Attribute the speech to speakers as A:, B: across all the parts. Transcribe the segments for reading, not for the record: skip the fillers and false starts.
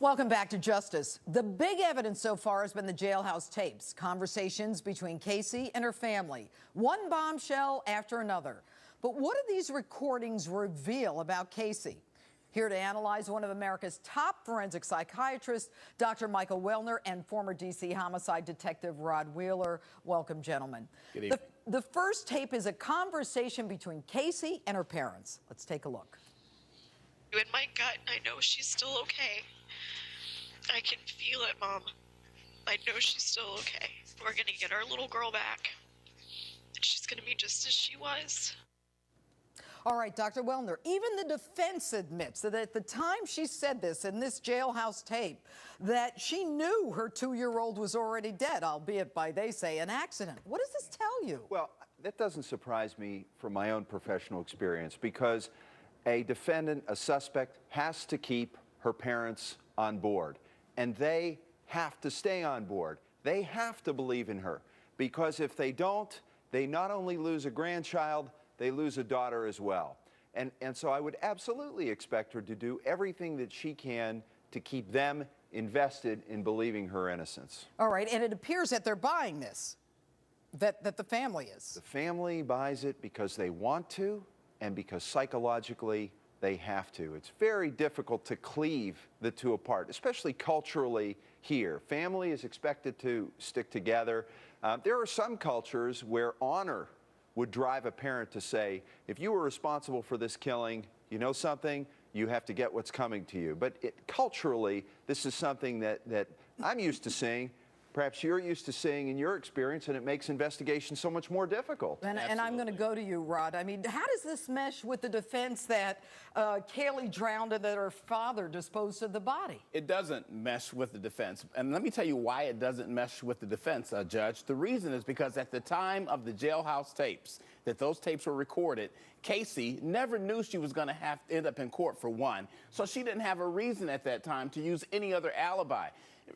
A: Welcome back to Justice. The big evidence so far has been the jailhouse tapes, conversations between Casey and her family, one bombshell after another. But what do these recordings reveal about Casey? Here to analyze, one of America's top forensic psychiatrists, Dr. Michael Wellner, and former D.C. homicide detective Rod Wheeler. Welcome, gentlemen.
B: Good evening.
A: The first tape is a conversation between Casey and her parents. Let's take a look.
C: In my gut, I know she's still okay. I can feel it, Mom. I know she's still okay. We're gonna get our little girl back. And she's gonna be just as she was.
A: All right, Dr. Wellner, even the defense admits that at the time she said this in this jailhouse tape, that she knew her 2-year-old was already dead, albeit by, they say, an accident. What does this tell you?
B: Well, that doesn't surprise me from my own professional experience, because a defendant, a suspect, has to keep her parents on board. And they have to stay on board. They have to believe in her, because if they don't, they not only lose a grandchild, they lose a daughter as well. And so I would absolutely expect her to do everything that she can to keep them invested in believing her innocence.
A: All right, and it appears that they're buying this, that the family is.
B: The family buys it because they want to and because psychologically they have to. It's very difficult to cleave the two apart, especially culturally here. Family is expected to stick together. There are some cultures where honor would drive a parent to say, if you were responsible for this killing, you know something, you have to get what's coming to you. But culturally, this is something that I'm used to seeing. Perhaps you're used to seeing in your experience, and it makes investigation so much more difficult.
A: And I'm going to go to you, Rod. I mean, how does this mesh with the defense that Kaylee drowned and that her father disposed of the body?
D: It doesn't mesh with the defense. And let me tell you why it doesn't mesh with the defense, Judge. The reason is because at the time of the jailhouse tapes, that those tapes were recorded, Casey never knew she was going to have to end up in court, for one. So she didn't have a reason at that time to use any other alibi.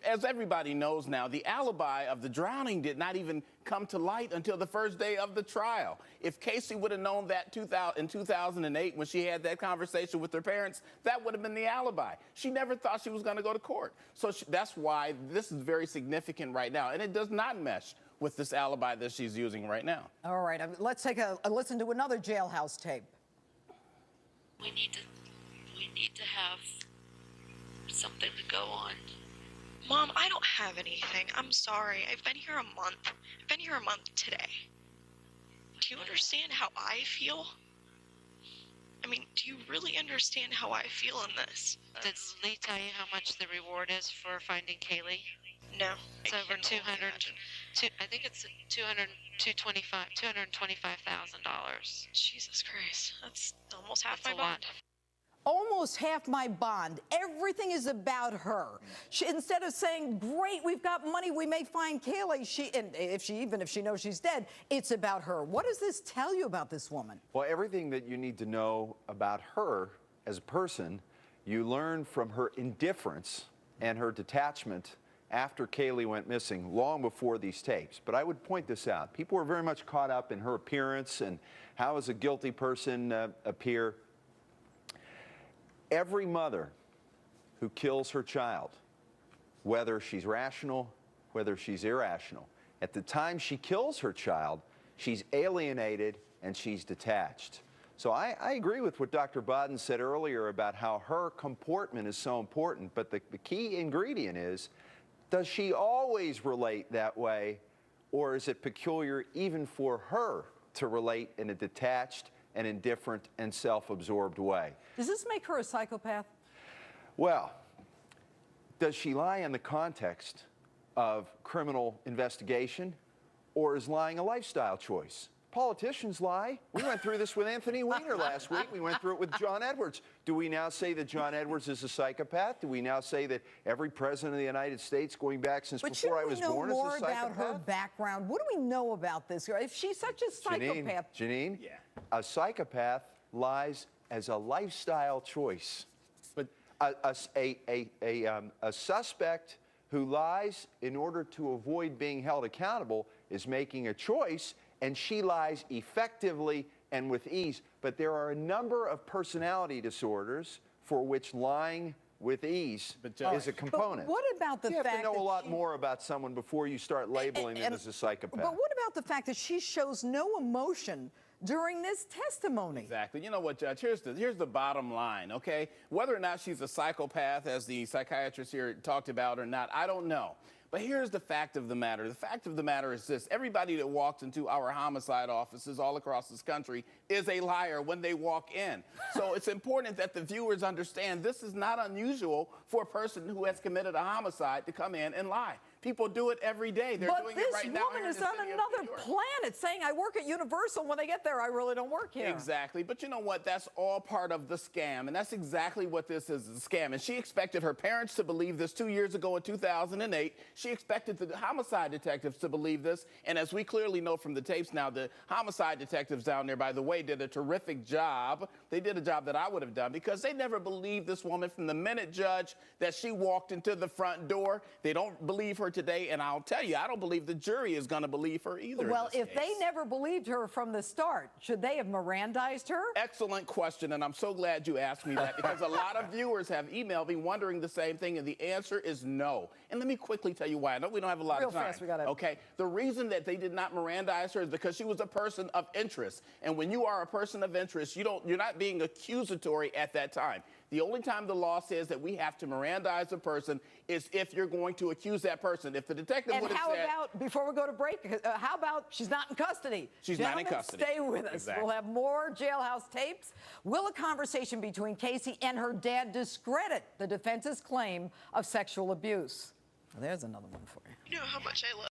D: As everybody knows now, the alibi of the drowning did not even come to light until the first day of the trial. If Casey would have known that in 2008 when she had that conversation with her parents, that would have been the alibi. She never thought she was going to go to court. So that's why this is very significant right now. And it does not mesh with this alibi that she's using right now.
A: All right, let's take a listen to another jailhouse tape.
E: We need to have something to go on.
C: Mom, I don't have anything. I'm sorry. I've been here a month. I've been here a month today. Do you understand how I feel? I mean, do you really understand how I feel in this?
E: Did Lee tell you how much the reward is for finding Kaylee?
C: No.
E: It's over 200. I think it's $225,000.
C: Jesus Christ. That's almost half
E: That's
C: my
E: a lot.
C: bond.
A: Almost half my bond. Everything is about her. Instead of saying, great, we've got money, we may find Kaylee, even if she knows she's dead, it's about her. What does this tell you about this woman?
B: Well, everything that you need to know about her as a person, you learn from her indifference and her detachment after Kaylee went missing, long before these tapes. But I would point this out. People were very much caught up in her appearance and how does a guilty person appear. Every mother who kills her child, whether she's rational, whether she's irrational, at the time she kills her child, she's alienated and she's detached. So I agree with what Dr. Bodden said earlier about how her comportment is so important, but the key ingredient is, does she always relate that way, or is it peculiar even for her to relate in a detached and indifferent and self-absorbed way?
A: Does this make her a psychopath?
B: Well, does she lie in the context of criminal investigation, or is lying a lifestyle choice? Politicians lie. We went through this with Anthony Weiner last week. We went through it with John Edwards. Do we now say that John Edwards is a psychopath? Do we now say that every president of the United States, going back since before I was born, is a psychopath?
A: But shouldn't we know more about her background? What do we know about this girl? If she's such a psychopath...
B: Jeanine,
D: Yeah.
B: a psychopath lies as a lifestyle choice.
D: But
B: A suspect who lies in order to avoid being held accountable is making a choice, and she lies effectively and with ease. But there are a number of personality disorders for which lying with ease
D: But, Judge-
B: is a component.
A: But what about the
B: you have
A: fact
B: to know
A: that
B: a lot
A: she-
B: more about someone before you start labeling them as a psychopath.
A: But what about the fact that she shows no emotion during this testimony?
D: Exactly. You know what, Judge? Here's the bottom line, okay? Whether or not she's a psychopath, as the psychiatrist here talked about or not, I don't know. But here's the fact of the matter. The fact of the matter is this. Everybody that walks into our homicide offices all across this country is a liar when they walk in. So it's important that the viewers understand this is not unusual for a person who has committed a homicide to come in and lie. People do it every day. They're
A: But
D: doing
A: this
D: it right now.
A: woman
D: here in
A: is
D: the
A: on
D: city of
A: another
D: New York.
A: planet saying, I work at Universal. When they get there, I really don't work here.
D: Exactly. But you know what? That's all part of the scam. And that's exactly what this is, a scam. And she expected her parents to believe this 2 years ago in 2008. She expected the homicide detectives to believe this. And as we clearly know from the tapes now, the homicide detectives down there, by the way, did a terrific job. They did a job that I would have done because they never believed this woman from the minute, Judge, that she walked into the front door. They don't believe her today. And I'll tell you, I don't believe the jury is going to believe her either.
A: Well,
D: in this
A: if they
D: case.
A: never believed her from the start, should they have Mirandized her?
D: Excellent question, and I'm so glad you asked me that because a lot of viewers have emailed me wondering the same thing, and the answer is no. And let me quickly tell you why. I know we don't have a lot
A: Real
D: of time.
A: fast, we gotta-
D: Okay, the reason that they did not Mirandize her is because she was a person of interest, and when you are a person of interest, you're not being accusatory at that time. The only time the law says that we have to Mirandize a person is if you're going to accuse that person. If the detective
A: And
D: would have
A: how
D: said,
A: about, before we go to break, how about she's not in custody?
D: She's not in
A: Gentlemen,
D: custody.
A: Stay with us.
D: Exactly.
A: We'll have more jailhouse tapes. Will a conversation between Casey and her dad discredit the defense's claim of sexual abuse? Well, there's another one for you.
C: You know how much I love